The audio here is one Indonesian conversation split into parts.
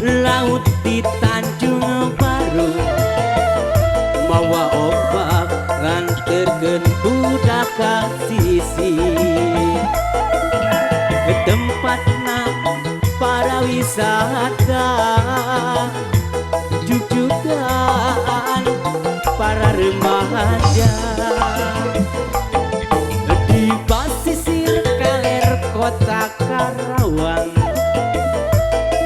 laut di Tanjung Baru, mawa ombak nganterkeun budak ka sisi. Tempatna para wisata, jujugan para remaja. Di pasisir kaler kota Karawang,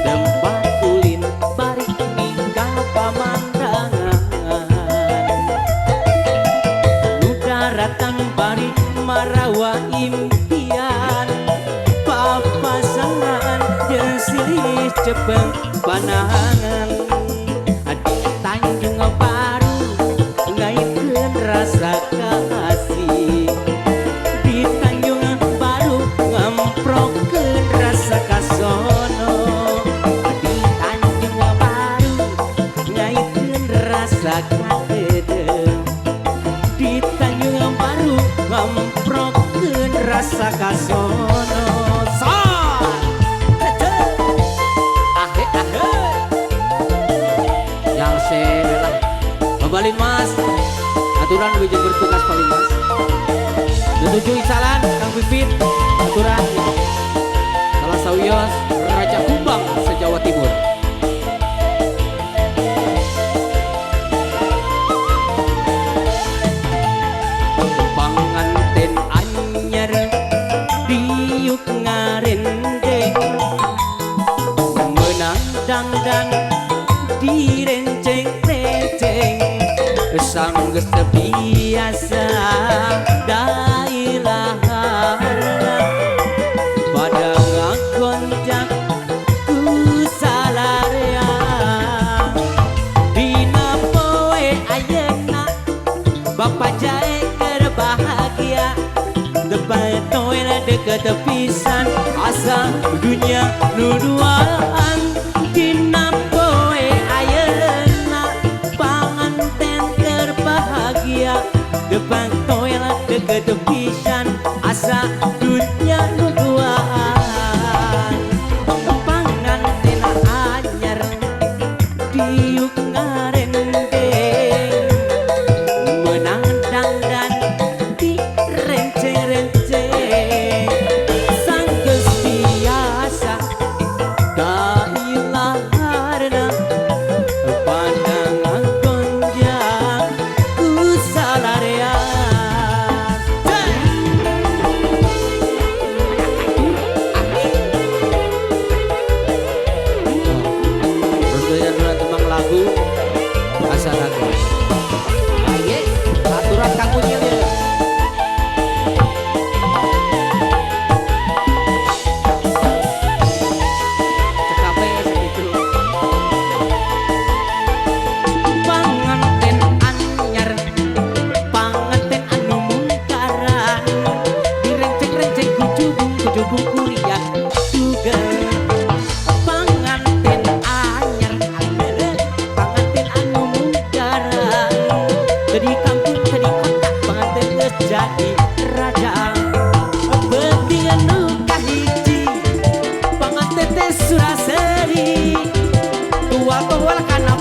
tempat ulin bari ninggal pamandangan. Nu daratan bari marawa impian, papasangan jeung silih cepeng panangan. Di Tanjung Baru ngaitkeun rasa kasih, di Tanjung Baru ngamprokeun rasa kasono. Di Tanjung Baru ngaitkeun rasa kaedeung, di Tanjung Baru ngamprokeun rasa kasono. Yang selah Babalin Mas, aturan wijeng bertugas paling Mas. Tujuh isalan Kang Pipit, aturan salah sawios Raja Kumbang se-Jawa Timur. Panganten anyar diuk ngarendeng, menang dangdang direnceng-renceng, sanggeus biasa dailahan pada ngagonjak ku salarea. Dina poe ayeuna Bapak jae keur bahagia, depan toel deket pisan asa dunia nu duaan. Dina poe ayeuna panganten keur bahagia, depan toel deket pisan asa dunia nu duaan. Panganten anyar diuk ngarendeng, menang dangdan direnceng-renceng, sanggeus biasa dailaharna pandangan gonjang ku salarea. Tembang lagu masyarakat. Aye, aturan Kang Unyil ya. Cekape segitu. Panganten anyar, panganten anu mungkaran, direnceng-renceng kujubung kuriak juga. Panganten anyar, panganten anu mungkaran, jadi kampung jadi kota, panganten geus jadi raja. Beuting anu kahiji, panganten teh Suraseri, tua-tua kana